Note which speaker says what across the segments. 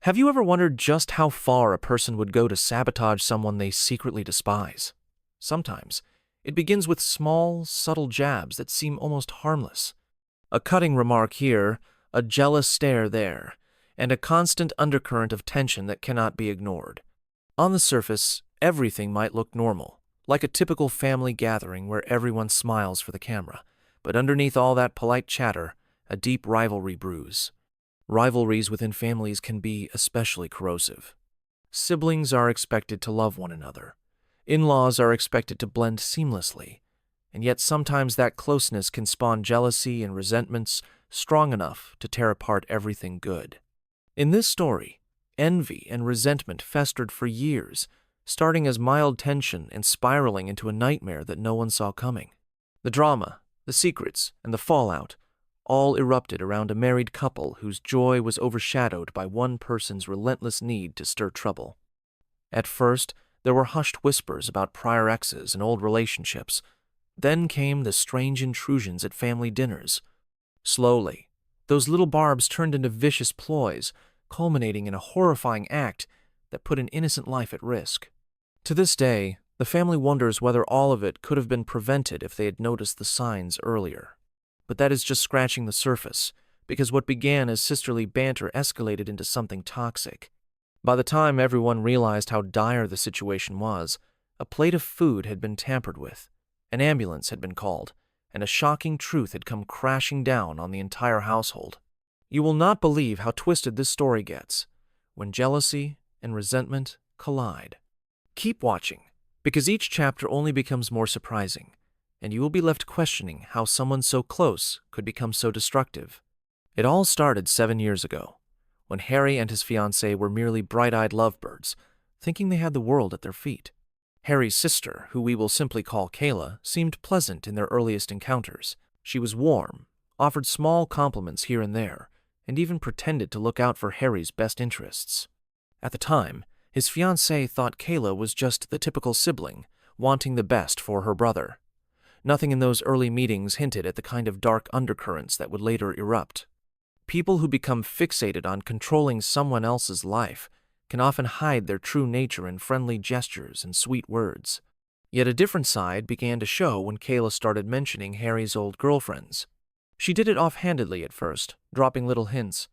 Speaker 1: Have you ever wondered just how far a person would go to sabotage someone they secretly despise? Sometimes, it begins with small, subtle jabs that seem almost harmless. A cutting remark here, a jealous stare there, and a constant undercurrent of tension that cannot be ignored. On the surface, everything might look normal, like a typical family gathering where everyone smiles for the camera, but underneath all that polite chatter, a deep rivalry brews. Rivalries within families can be especially corrosive. Siblings are expected to love one another. In-laws are expected to blend seamlessly, and yet sometimes that closeness can spawn jealousy and resentments strong enough to tear apart everything good. In this story, envy and resentment festered for years, starting as mild tension and spiraling into a nightmare that no one saw coming. The drama, the secrets, and the fallout all erupted around a married couple whose joy was overshadowed by one person's relentless need to stir trouble. At first, there were hushed whispers about prior exes and old relationships. Then came the strange intrusions at family dinners. Slowly, those little barbs turned into vicious ploys, culminating in a horrifying act that put an innocent life at risk. To this day, the family wonders whether all of it could have been prevented if they had noticed the signs earlier. But that is just scratching the surface, because what began as sisterly banter escalated into something toxic. By the time everyone realized how dire the situation was, a plate of food had been tampered with, an ambulance had been called, and a shocking truth had come crashing down on the entire household. You will not believe how twisted this story gets when jealousy and resentment collide. Keep watching, because each chapter only becomes more surprising, and you will be left questioning how someone so close could become so destructive. It all started 7 years ago, when Harry and his fiancée were merely bright-eyed lovebirds, thinking they had the world at their feet. Harry's sister, who we will simply call Kayla, seemed pleasant in their earliest encounters. She was warm, offered small compliments here and there, and even pretended to look out for Harry's best interests. At the time, his fiancée thought Kayla was just the typical sibling, wanting the best for her brother. Nothing in those early meetings hinted at the kind of dark undercurrents that would later erupt. People who become fixated on controlling someone else's life can often hide their true nature in friendly gestures and sweet words. Yet a different side began to show when Kayla started mentioning Harry's old girlfriends. She did it offhandedly at first, dropping little hints.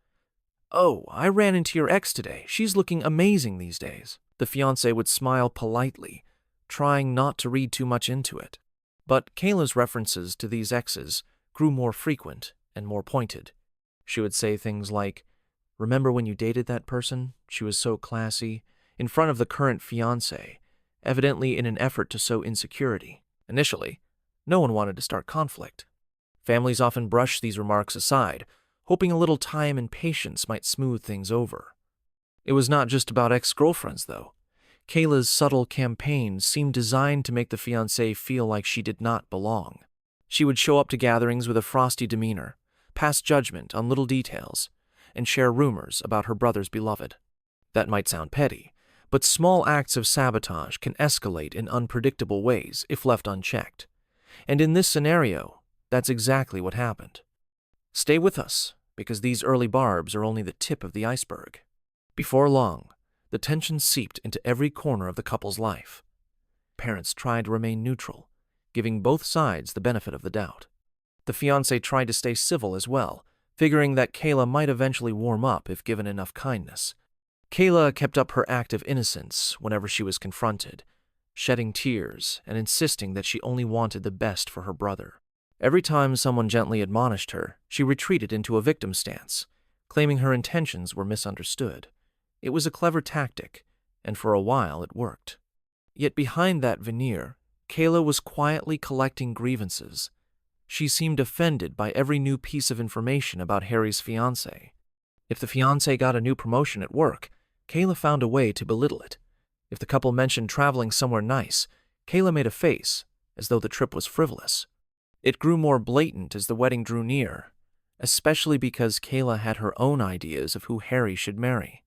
Speaker 1: "Oh, I ran into your ex today. She's looking amazing these days." The fiancé would smile politely, trying not to read too much into it. But Kayla's references to these exes grew more frequent and more pointed. She would say things like, "Remember when you dated that person? She was so classy," in front of the current fiancé, evidently in an effort to sow insecurity. Initially, no one wanted to start conflict. Families often brushed these remarks aside, hoping a little time and patience might smooth things over. It was not just about ex-girlfriends, though. Kayla's subtle campaigns seemed designed to make the fiancé feel like she did not belong. She would show up to gatherings with a frosty demeanor, pass judgment on little details, and share rumors about her brother's beloved. That might sound petty, but small acts of sabotage can escalate in unpredictable ways if left unchecked. And in this scenario, that's exactly what happened. Stay with us, because these early barbs are only the tip of the iceberg. Before long, the tension seeped into every corner of the couple's life. Parents tried to remain neutral, giving both sides the benefit of the doubt. The fiancé tried to stay civil as well, figuring that Kayla might eventually warm up if given enough kindness. Kayla kept up her act of innocence whenever she was confronted, shedding tears and insisting that she only wanted the best for her brother. Every time someone gently admonished her, she retreated into a victim stance, claiming her intentions were misunderstood. It was a clever tactic, and for a while it worked. Yet behind that veneer, Kayla was quietly collecting grievances. She seemed offended by every new piece of information about Harry's fiancé. If the fiancé got a new promotion at work, Kayla found a way to belittle it. If the couple mentioned traveling somewhere nice, Kayla made a face, as though the trip was frivolous. It grew more blatant as the wedding drew near, especially because Kayla had her own ideas of who Harry should marry.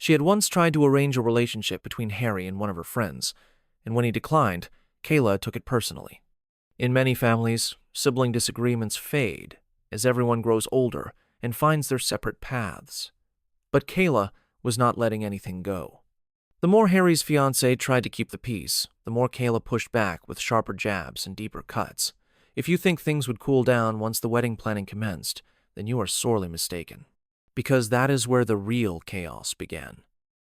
Speaker 1: She had once tried to arrange a relationship between Harry and one of her friends, and when he declined, Kayla took it personally. In many families, sibling disagreements fade as everyone grows older and finds their separate paths. But Kayla was not letting anything go. The more Harry's fiancée tried to keep the peace, the more Kayla pushed back with sharper jabs and deeper cuts. If you think things would cool down once the wedding planning commenced, then you are sorely mistaken. Because that is where the real chaos began.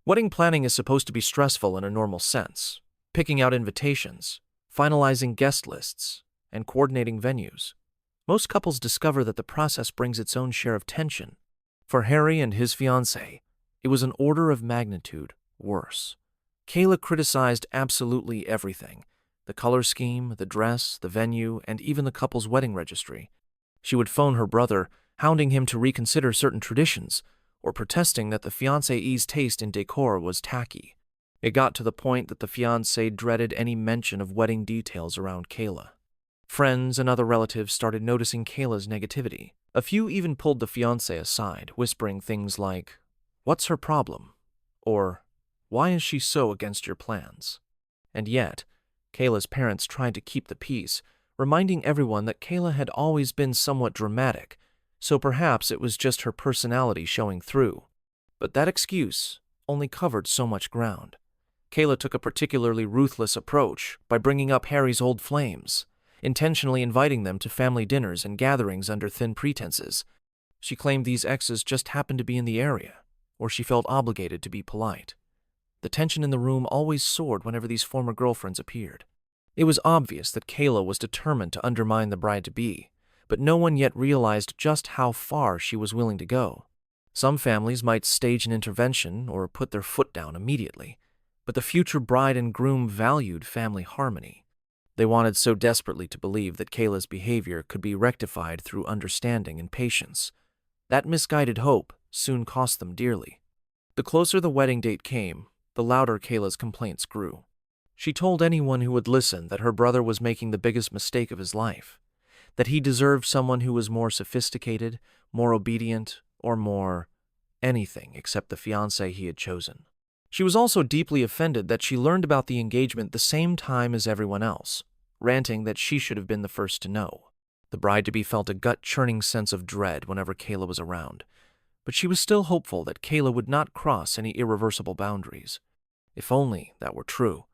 Speaker 1: Wedding planning is supposed to be stressful in a normal sense. Picking out invitations, finalizing guest lists, and coordinating venues. Most couples discover that the process brings its own share of tension. For Harry and his fiancée, it was an order of magnitude worse. Kayla criticized absolutely everything: the color scheme, the dress, the venue, and even the couple's wedding registry. She would phone her brother, hounding him to reconsider certain traditions, or protesting that the fiancée's taste in decor was tacky. It got to the point that the fiancé dreaded any mention of wedding details around Kayla. Friends and other relatives started noticing Kayla's negativity. A few even pulled the fiancé aside, whispering things like, "What's her problem?" or "Why is she so against your plans?" And yet, Kayla's parents tried to keep the peace, reminding everyone that Kayla had always been somewhat dramatic, so perhaps it was just her personality showing through. But that excuse only covered so much ground. Kayla took a particularly ruthless approach by bringing up Harry's old flames, intentionally inviting them to family dinners and gatherings under thin pretenses. She claimed these exes just happened to be in the area, or she felt obligated to be polite. The tension in the room always soared whenever these former girlfriends appeared. It was obvious that Kayla was determined to undermine the bride-to-be, but no one yet realized just how far she was willing to go. Some families might stage an intervention or put their foot down immediately, but the future bride and groom valued family harmony. They wanted so desperately to believe that Kayla's behavior could be rectified through understanding and patience. That misguided hope soon cost them dearly. The closer the wedding date came, the louder Kayla's complaints grew. She told anyone who would listen that her brother was making the biggest mistake of his life, that he deserved someone who was more sophisticated, more obedient, or more anything except the fiancé he had chosen. She was also deeply offended that she learned about the engagement the same time as everyone else, ranting that she should have been the first to know. The bride-to-be felt a gut-churning sense of dread whenever Kayla was around, but she was still hopeful that Kayla would not cross any irreversible boundaries. If only that were true.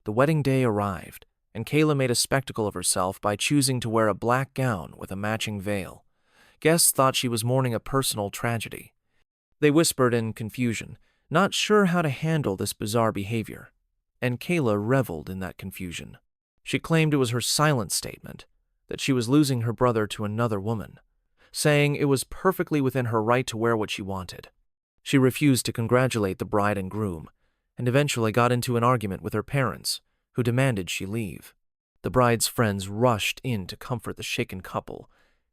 Speaker 1: The wedding day arrived, and Kayla made a spectacle of herself by choosing to wear a black gown with a matching veil. Guests thought she was mourning a personal tragedy. They whispered in confusion, not sure how to handle this bizarre behavior, and Kayla reveled in that confusion. She claimed it was her silent statement, that she was losing her brother to another woman, saying it was perfectly within her right to wear what she wanted. She refused to congratulate the bride and groom, and eventually got into an argument with her parents, who demanded she leave. The bride's friends rushed in to comfort the shaken couple,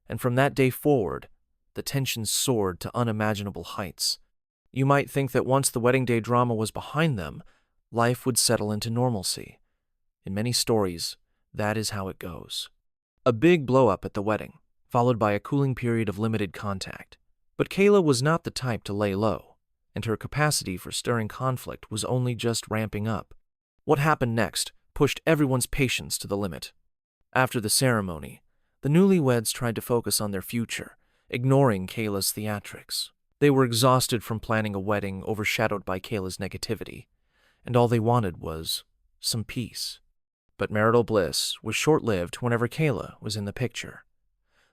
Speaker 1: and from that day forward, the tension soared to unimaginable heights. You might think that once the wedding day drama was behind them, life would settle into normalcy. In many stories, that is how it goes. A big blow-up at the wedding, followed by a cooling period of limited contact. But Kayla was not the type to lay low, and her capacity for stirring conflict was only just ramping up. What happened next pushed everyone's patience to the limit. After the ceremony, the newlyweds tried to focus on their future, ignoring Kayla's theatrics. They were exhausted from planning a wedding overshadowed by Kayla's negativity, and all they wanted was some peace. But marital bliss was short-lived whenever Kayla was in the picture.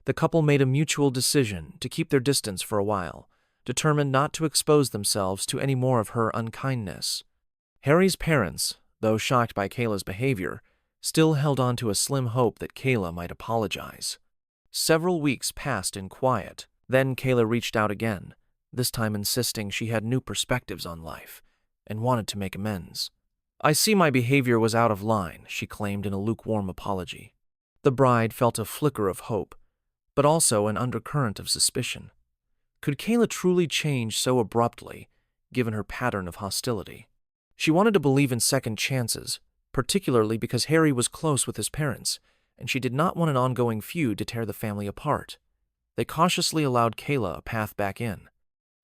Speaker 1: The couple made a mutual decision to keep their distance for a while, determined not to expose themselves to any more of her unkindness. Harry's parents, though shocked by Kayla's behavior, still held on to a slim hope that Kayla might apologize. Several weeks passed in quiet. Then Kayla reached out again, this time insisting she had new perspectives on life and wanted to make amends. "I see my behavior was out of line," she claimed in a lukewarm apology. The bride felt a flicker of hope, but also an undercurrent of suspicion. Could Kayla truly change so abruptly, given her pattern of hostility? She wanted to believe in second chances, particularly because Harry was close with his parents, and she did not want an ongoing feud to tear the family apart. They cautiously allowed Kayla a path back in.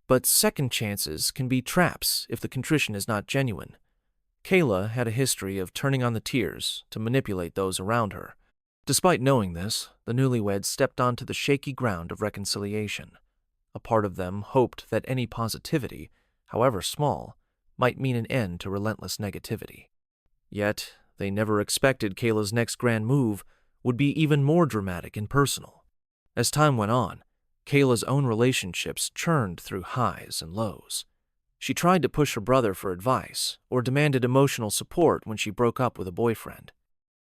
Speaker 1: But second chances can be traps if the contrition is not genuine. Kayla had a history of turning on the tears to manipulate those around her. Despite knowing this, the newlyweds stepped onto the shaky ground of reconciliation. A part of them hoped that any positivity however small, might mean an end to relentless negativity. Yet, they never expected Kayla's next grand move would be even more dramatic and personal. As time went on, Kayla's own relationships churned through highs and lows. She tried to push her brother for advice or demanded emotional support when she broke up with a boyfriend.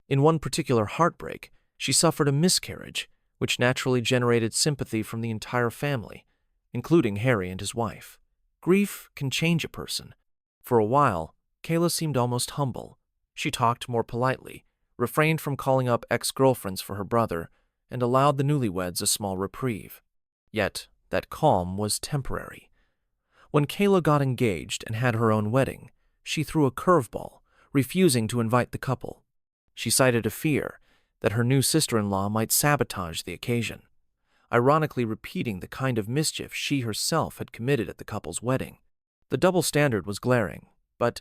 Speaker 1: In one particular heartbreak, she suffered a miscarriage, which naturally generated sympathy from the entire family, including Harry and his wife. Grief can change a person. For a while, Kayla seemed almost humble. She talked more politely, refrained from calling up ex-girlfriends for her brother, and allowed the newlyweds a small reprieve. Yet, that calm was temporary. When Kayla got engaged and had her own wedding, she threw a curveball, refusing to invite the couple. She cited a fear that her new sister-in-law might sabotage the occasion, ironically repeating the kind of mischief she herself had committed at the couple's wedding. The double standard was glaring, but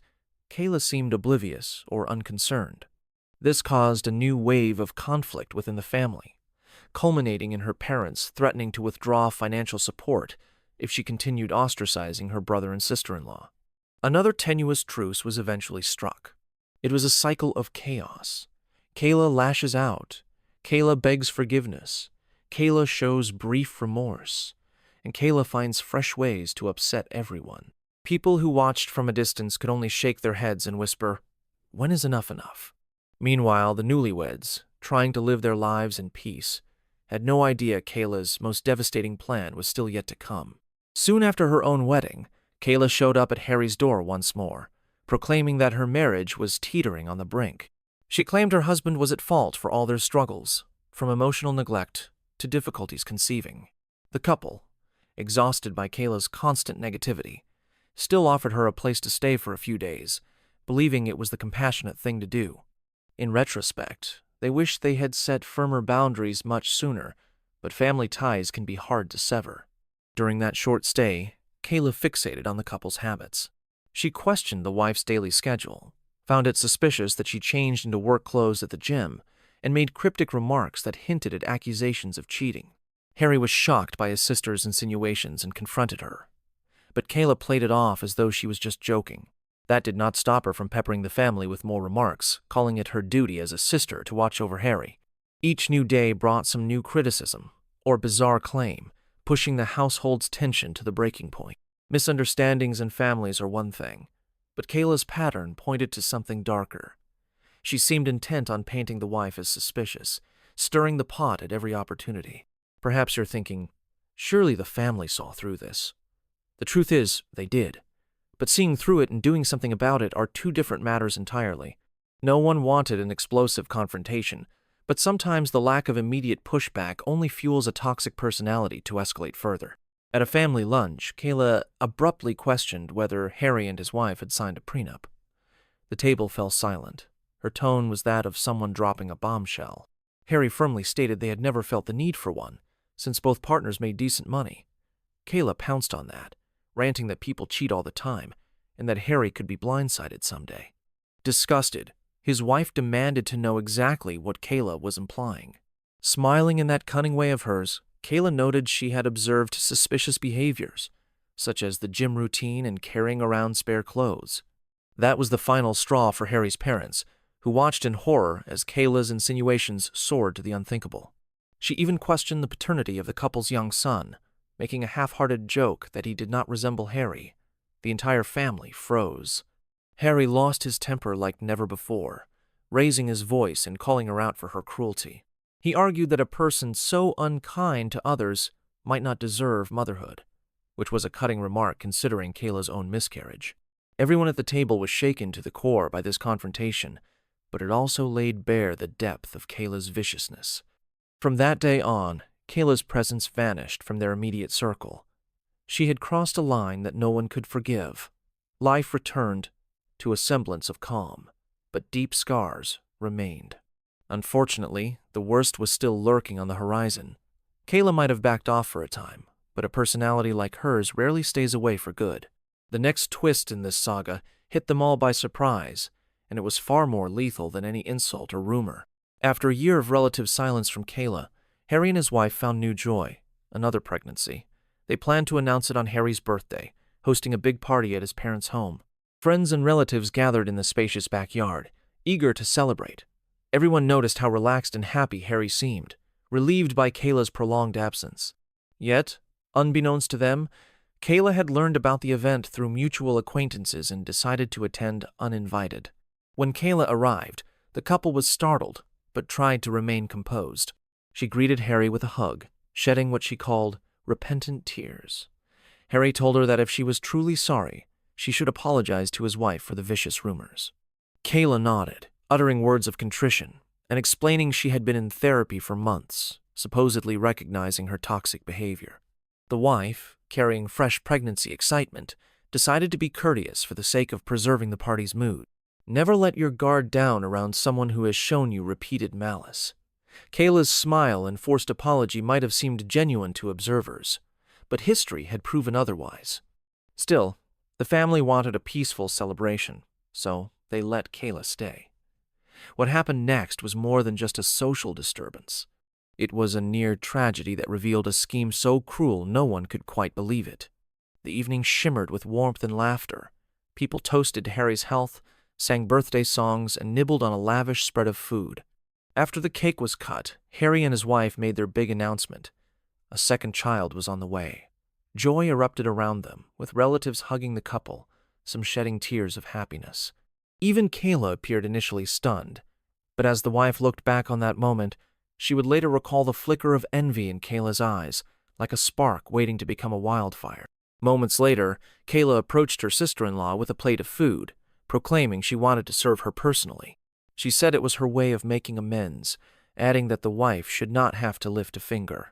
Speaker 1: Kayla seemed oblivious or unconcerned. This caused a new wave of conflict within the family, culminating in her parents threatening to withdraw financial support if she continued ostracizing her brother and sister-in-law. Another tenuous truce was eventually struck. It was a cycle of chaos. Kayla lashes out. Kayla begs forgiveness. Kayla shows brief remorse. And Kayla finds fresh ways to upset everyone. People who watched from a distance could only shake their heads and whisper, "When is enough enough?" Meanwhile, the newlyweds, trying to live their lives in peace, had no idea Kayla's most devastating plan was still yet to come. Soon after her own wedding, Kayla showed up at Harry's door once more, proclaiming that her marriage was teetering on the brink. She claimed her husband was at fault for all their struggles, from emotional neglect to difficulties conceiving. The couple, exhausted by Kayla's constant negativity, still offered her a place to stay for a few days, believing it was the compassionate thing to do. In retrospect, they wished they had set firmer boundaries much sooner, but family ties can be hard to sever. During that short stay, Kayla fixated on the couple's habits. She questioned the wife's daily schedule, found it suspicious that she changed into work clothes at the gym, and made cryptic remarks that hinted at accusations of cheating. Harry was shocked by his sister's insinuations and confronted her. But Kayla played it off as though she was just joking. That did not stop her from peppering the family with more remarks, calling it her duty as a sister to watch over Harry. Each new day brought some new criticism, or bizarre claim, pushing the household's tension to the breaking point. Misunderstandings in families are one thing, but Kayla's pattern pointed to something darker. She seemed intent on painting the wife as suspicious, stirring the pot at every opportunity. Perhaps you're thinking, surely the family saw through this. The truth is, they did. But seeing through it and doing something about it are two different matters entirely. No one wanted an explosive confrontation, but sometimes the lack of immediate pushback only fuels a toxic personality to escalate further. At a family lunch, Kayla abruptly questioned whether Harry and his wife had signed a prenup. The table fell silent. Her tone was that of someone dropping a bombshell. Harry firmly stated they had never felt the need for one, since both partners made decent money. Kayla pounced on that, ranting that people cheat all the time, and that Harry could be blindsided someday. Disgusted, his wife demanded to know exactly what Kayla was implying. Smiling in that cunning way of hers, Kayla noted she had observed suspicious behaviors, such as the gym routine and carrying around spare clothes. That was the final straw for Harry's parents, who watched in horror as Kayla's insinuations soared to the unthinkable. She even questioned the paternity of the couple's young son, making a half-hearted joke that he did not resemble Harry. The entire family froze. Harry lost his temper like never before, raising his voice and calling her out for her cruelty. He argued that a person so unkind to others might not deserve motherhood, which was a cutting remark considering Kayla's own miscarriage. Everyone at the table was shaken to the core by this confrontation, but it also laid bare the depth of Kayla's viciousness. From that day on, Kayla's presence vanished from their immediate circle. She had crossed a line that no one could forgive. Life returned to a semblance of calm, but deep scars remained. Unfortunately, the worst was still lurking on the horizon. Kayla might have backed off for a time, but a personality like hers rarely stays away for good. The next twist in this saga hit them all by surprise, and it was far more lethal than any insult or rumor. After a year of relative silence from Kayla, Harry and his wife found new joy, another pregnancy. They planned to announce it on Harry's birthday, hosting a big party at his parents' home. Friends and relatives gathered in the spacious backyard, eager to celebrate. Everyone noticed how relaxed and happy Harry seemed, relieved by Kayla's prolonged absence. Yet, unbeknownst to them, Kayla had learned about the event through mutual acquaintances and decided to attend uninvited. When Kayla arrived, the couple was startled, but tried to remain composed. She greeted Harry with a hug, shedding what she called repentant tears. Harry told her that if she was truly sorry, she should apologize to his wife for the vicious rumors. Kayla nodded, uttering words of contrition, and explaining she had been in therapy for months, supposedly recognizing her toxic behavior. The wife, carrying fresh pregnancy excitement, decided to be courteous for the sake of preserving the party's mood. Never let your guard down around someone who has shown you repeated malice. Kayla's smile and forced apology might have seemed genuine to observers, but history had proven otherwise. Still, the family wanted a peaceful celebration, so they let Kayla stay. What happened next was more than just a social disturbance. It was a near tragedy that revealed a scheme so cruel no one could quite believe it. The evening shimmered with warmth and laughter. People toasted Harry's health, sang birthday songs, and nibbled on a lavish spread of food. After the cake was cut, Harry and his wife made their big announcement. A second child was on the way. Joy erupted around them, with relatives hugging the couple, some shedding tears of happiness. Even Kayla appeared initially stunned, but as the wife looked back on that moment, she would later recall the flicker of envy in Kayla's eyes, like a spark waiting to become a wildfire. Moments later, Kayla approached her sister-in-law with a plate of food, proclaiming she wanted to serve her personally. She said it was her way of making amends, adding that the wife should not have to lift a finger.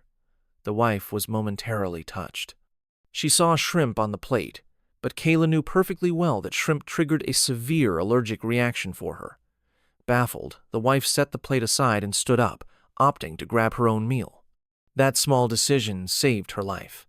Speaker 1: The wife was momentarily touched. She saw shrimp on the plate, but Kayla knew perfectly well that shrimp triggered a severe allergic reaction for her. Baffled, the wife set the plate aside and stood up, opting to grab her own meal. That small decision saved her life.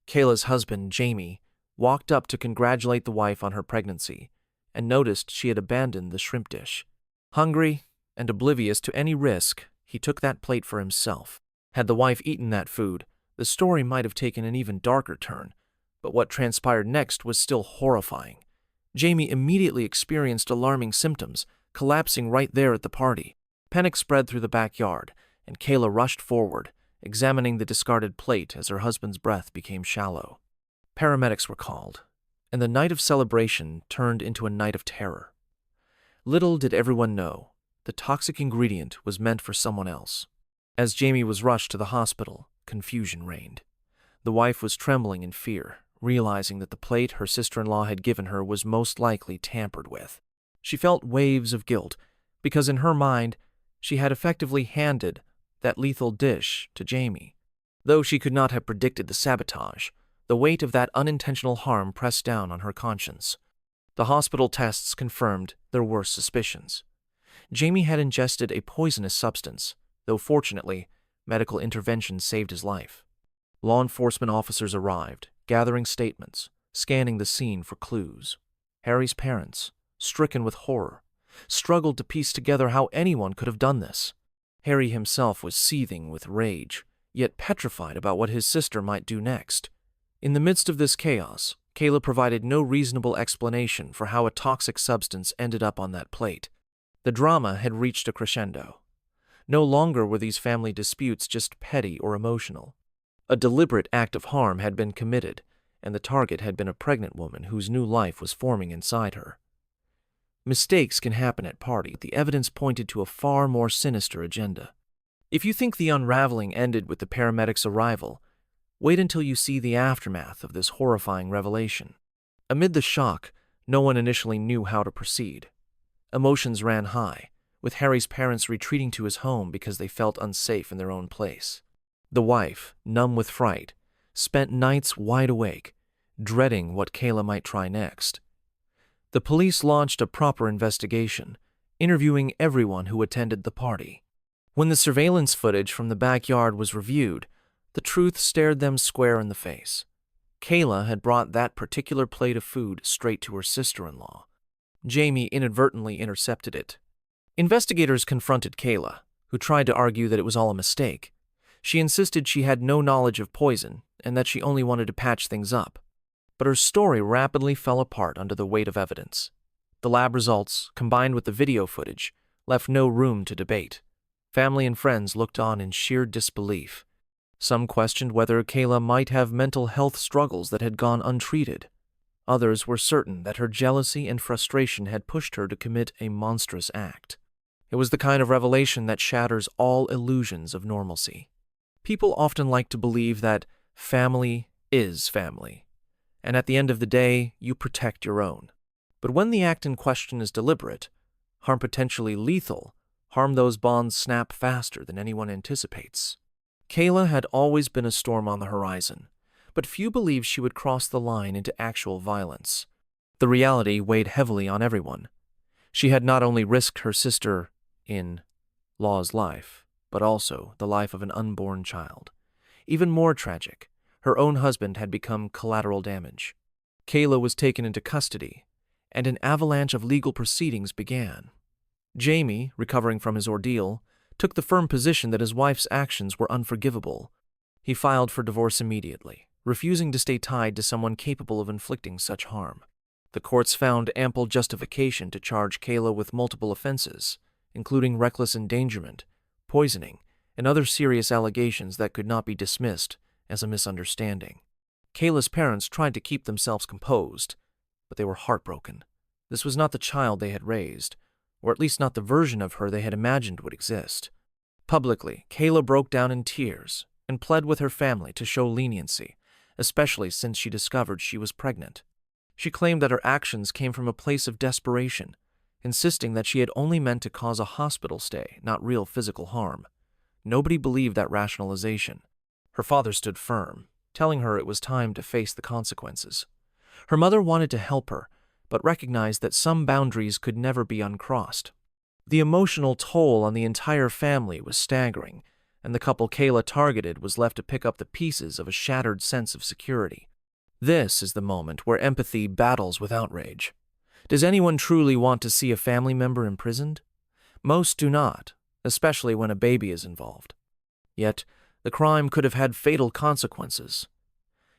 Speaker 1: Kayla's husband, Jamie, walked up to congratulate the wife on her pregnancy and noticed she had abandoned the shrimp dish. Hungry and oblivious to any risk, he took that plate for himself. Had the wife eaten that food, the story might have taken an even darker turn, but what transpired next was still horrifying. Jamie immediately experienced alarming symptoms, collapsing right there at the party. Panic spread through the backyard, and Kayla rushed forward, examining the discarded plate as her husband's breath became shallow. Paramedics were called, and the night of celebration turned into a night of terror. Little did everyone know, the toxic ingredient was meant for someone else. As Jamie was rushed to the hospital, confusion reigned. The wife was trembling in fear, realizing that the plate her sister-in-law had given her was most likely tampered with. She felt waves of guilt, because in her mind, she had effectively handed that lethal dish to Jamie. Though she could not have predicted the sabotage, the weight of that unintentional harm pressed down on her conscience. The hospital tests confirmed their worst suspicions. Jamie had ingested a poisonous substance, though fortunately, medical intervention saved his life. Law enforcement officers arrived, gathering statements, scanning the scene for clues. Harry's parents, stricken with horror, struggled to piece together how anyone could have done this. Harry himself was seething with rage, yet petrified about what his sister might do next. In the midst of this chaos, Kayla provided no reasonable explanation for how a toxic substance ended up on that plate. The drama had reached a crescendo. No longer were these family disputes just petty or emotional. A deliberate act of harm had been committed, and the target had been a pregnant woman whose new life was forming inside her. Mistakes can happen at parties, but the evidence pointed to a far more sinister agenda. If you think the unraveling ended with the paramedics' arrival, wait until you see the aftermath of this horrifying revelation. Amid the shock, no one initially knew how to proceed. Emotions ran high, with Harry's parents retreating to his home because they felt unsafe in their own place. The wife, numb with fright, spent nights wide awake, dreading what Kayla might try next. The police launched a proper investigation, interviewing everyone who attended the party. When the surveillance footage from the backyard was reviewed, the truth stared them square in the face. Kayla had brought that particular plate of food straight to her sister-in-law. Jamie inadvertently intercepted it. Investigators confronted Kayla, who tried to argue that it was all a mistake. She insisted she had no knowledge of poison and that she only wanted to patch things up. But her story rapidly fell apart under the weight of evidence. The lab results, combined with the video footage, left no room to debate. Family and friends looked on in sheer disbelief. Some questioned whether Kayla might have mental health struggles that had gone untreated. Others were certain that her jealousy and frustration had pushed her to commit a monstrous act. It was the kind of revelation that shatters all illusions of normalcy. People often like to believe that family is family, and at the end of the day, you protect your own. But when the act in question is deliberate, harm potentially lethal, those bonds snap faster than anyone anticipates. Kayla had always been a storm on the horizon, but few believed she would cross the line into actual violence. The reality weighed heavily on everyone. She had not only risked her sister-in-law's life, but also the life of an unborn child. Even more tragic, her own husband had become collateral damage. Kayla was taken into custody, and an avalanche of legal proceedings began. Jamie, recovering from his ordeal, took the firm position that his wife's actions were unforgivable. He filed for divorce immediately, refusing to stay tied to someone capable of inflicting such harm. The courts found ample justification to charge Kayla with multiple offenses, including reckless endangerment, poisoning, and other serious allegations that could not be dismissed as a misunderstanding. Kayla's parents tried to keep themselves composed, but they were heartbroken. This was not the child they had raised, or at least not the version of her they had imagined would exist. Publicly, Kayla broke down in tears and pled with her family to show leniency, especially since she discovered she was pregnant. She claimed that her actions came from a place of desperation, insisting that she had only meant to cause a hospital stay, not real physical harm. Nobody believed that rationalization. Her father stood firm, telling her it was time to face the consequences. Her mother wanted to help her, but recognized that some boundaries could never be uncrossed. The emotional toll on the entire family was staggering, and the couple Kayla targeted was left to pick up the pieces of a shattered sense of security. This is the moment where empathy battles with outrage. Does anyone truly want to see a family member imprisoned? Most do not, especially when a baby is involved. Yet, the crime could have had fatal consequences.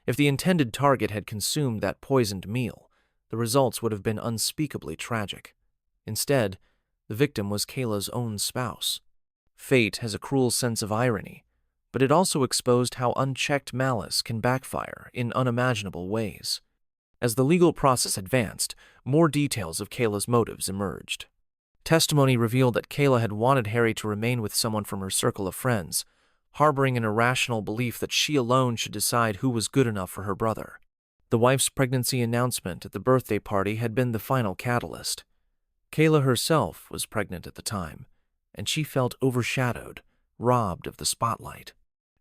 Speaker 1: If the intended target had consumed that poisoned meal, the results would have been unspeakably tragic. Instead, the victim was Kayla's own spouse. Fate has a cruel sense of irony, but it also exposed how unchecked malice can backfire in unimaginable ways. As the legal process advanced, more details of Kayla's motives emerged. Testimony revealed that Kayla had wanted Harry to remain with someone from her circle of friends, harboring an irrational belief that she alone should decide who was good enough for her brother. The wife's pregnancy announcement at the birthday party had been the final catalyst. Kayla herself was pregnant at the time, and she felt overshadowed, robbed of the spotlight.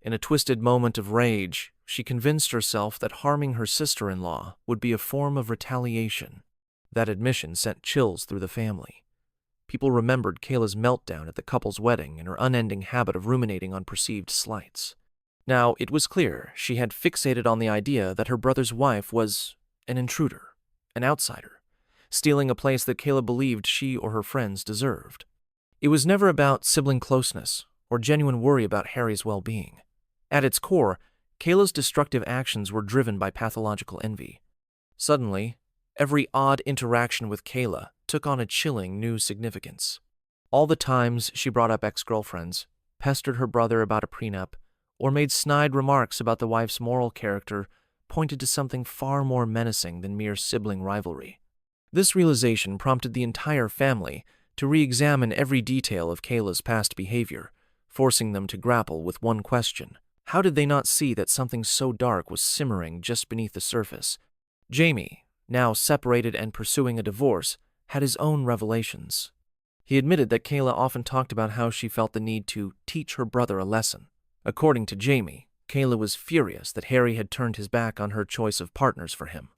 Speaker 1: In a twisted moment of rage, she convinced herself that harming her sister-in-law would be a form of retaliation. That admission sent chills through the family. People remembered Kayla's meltdown at the couple's wedding and her unending habit of ruminating on perceived slights. Now, it was clear she had fixated on the idea that her brother's wife was an intruder, an outsider, stealing a place that Kayla believed she or her friends deserved. It was never about sibling closeness or genuine worry about Harry's well-being. At its core, Kayla's destructive actions were driven by pathological envy. Suddenly, every odd interaction with Kayla took on a chilling new significance. All the times she brought up ex-girlfriends, pestered her brother about a prenup, or made snide remarks about the wife's moral character pointed to something far more menacing than mere sibling rivalry. This realization prompted the entire family to re-examine every detail of Kayla's past behavior, forcing them to grapple with one question. How did they not see that something so dark was simmering just beneath the surface? Jamie, now separated and pursuing a divorce, had his own revelations. He admitted that Kayla often talked about how she felt the need to teach her brother a lesson. According to Jamie, Kayla was furious that Harry had turned his back on her choice of partners for him,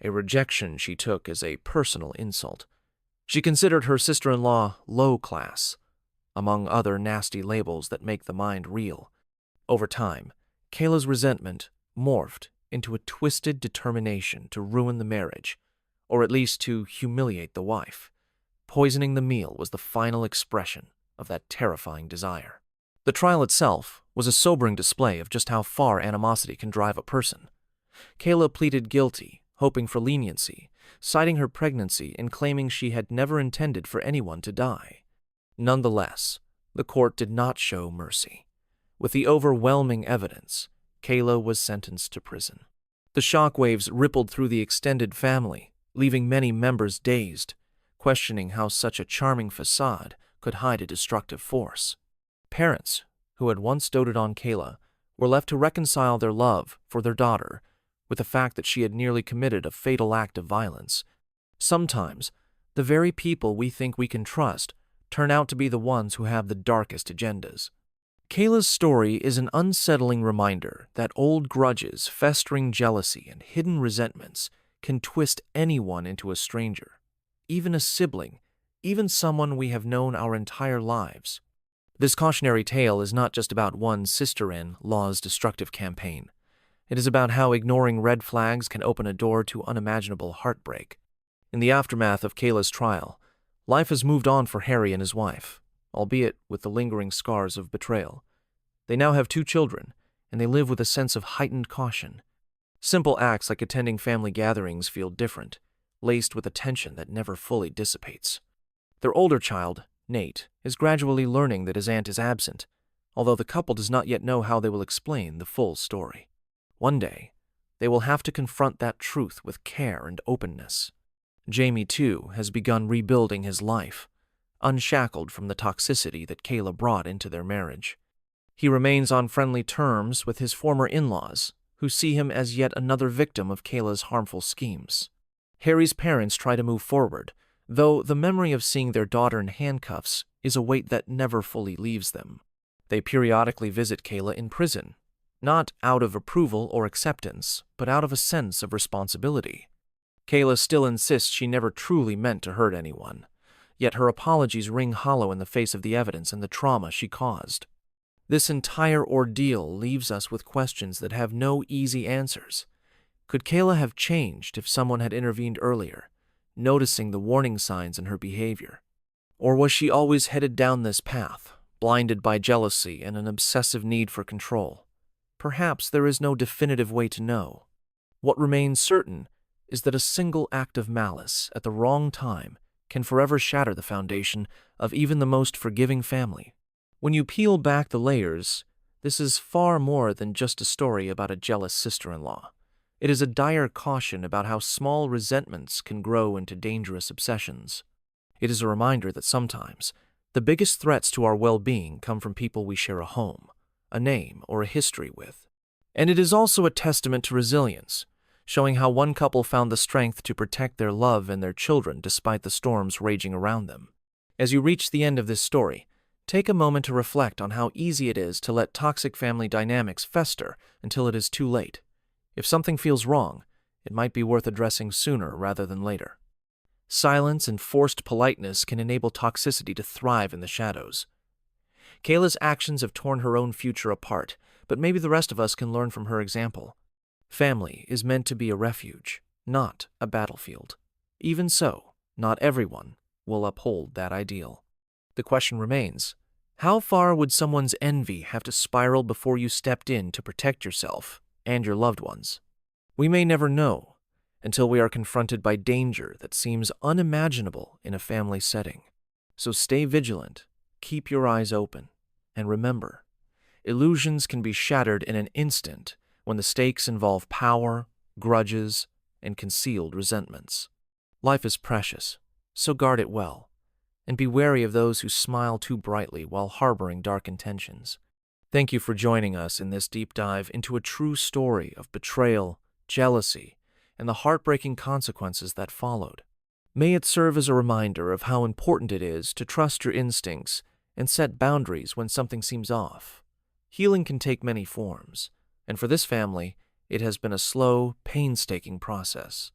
Speaker 1: a rejection she took as a personal insult. She considered her sister-in-law low class, among other nasty labels that make the mind reel. Over time, Kayla's resentment morphed into a twisted determination to ruin the marriage, or at least to humiliate the wife. Poisoning the meal was the final expression of that terrifying desire. The trial itself was a sobering display of just how far animosity can drive a person. Kayla pleaded guilty, hoping for leniency, citing her pregnancy and claiming she had never intended for anyone to die. Nonetheless, the court did not show mercy. With the overwhelming evidence, Kayla was sentenced to prison. The shockwaves rippled through the extended family, leaving many members dazed, questioning how such a charming facade could hide a destructive force. Parents, who had once doted on Kayla, were left to reconcile their love for their daughter with the fact that she had nearly committed a fatal act of violence. Sometimes, the very people we think we can trust turn out to be the ones who have the darkest agendas. Kayla's story is an unsettling reminder that old grudges, festering jealousy, and hidden resentments can twist anyone into a stranger, even a sibling, even someone we have known our entire lives. This cautionary tale is not just about one sister-in-law's destructive campaign. It is about how ignoring red flags can open a door to unimaginable heartbreak. In the aftermath of Kayla's trial, life has moved on for Harry and his wife, albeit with the lingering scars of betrayal. They now have 2 children, and they live with a sense of heightened caution. Simple acts like attending family gatherings feel different, laced with a tension that never fully dissipates. Their older child, Nate, is gradually learning that his aunt is absent, although the couple does not yet know how they will explain the full story. One day, they will have to confront that truth with care and openness. Jamie, too, has begun rebuilding his life, unshackled from the toxicity that Kayla brought into their marriage. He remains on friendly terms with his former in-laws, who see him as yet another victim of Kayla's harmful schemes. Harry's parents try to move forward, though the memory of seeing their daughter in handcuffs is a weight that never fully leaves them. They periodically visit Kayla in prison, not out of approval or acceptance, but out of a sense of responsibility. Kayla still insists she never truly meant to hurt anyone, yet her apologies ring hollow in the face of the evidence and the trauma she caused. This entire ordeal leaves us with questions that have no easy answers. Could Kayla have changed if someone had intervened earlier, noticing the warning signs in her behavior? Or was she always headed down this path, blinded by jealousy and an obsessive need for control? Perhaps there is no definitive way to know. What remains certain is that a single act of malice at the wrong time can forever shatter the foundation of even the most forgiving family. When you peel back the layers, this is far more than just a story about a jealous sister-in-law. It is a dire caution about how small resentments can grow into dangerous obsessions. It is a reminder that sometimes the biggest threats to our well-being come from people we share a home, a name, or a history with. And it is also a testament to resilience, showing how one couple found the strength to protect their love and their children despite the storms raging around them. As you reach the end of this story, take a moment to reflect on how easy it is to let toxic family dynamics fester until it is too late. If something feels wrong, it might be worth addressing sooner rather than later. Silence and forced politeness can enable toxicity to thrive in the shadows. Kayla's actions have torn her own future apart, but maybe the rest of us can learn from her example. Family is meant to be a refuge, not a battlefield. Even so, not everyone will uphold that ideal. The question remains, how far would someone's envy have to spiral before you stepped in to protect yourself and your loved ones? We may never know until we are confronted by danger that seems unimaginable in a family setting. So stay vigilant, keep your eyes open, and remember, illusions can be shattered in an instant when the stakes involve power, grudges, and concealed resentments. Life is precious, so guard it well, and be wary of those who smile too brightly while harboring dark intentions. Thank you for joining us in this deep dive into a true story of betrayal, jealousy, and the heartbreaking consequences that followed. May it serve as a reminder of how important it is to trust your instincts and set boundaries when something seems off. Healing can take many forms, and for this family, it has been a slow, painstaking process.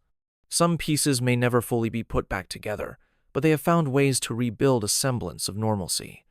Speaker 1: Some pieces may never fully be put back together, but they have found ways to rebuild a semblance of normalcy.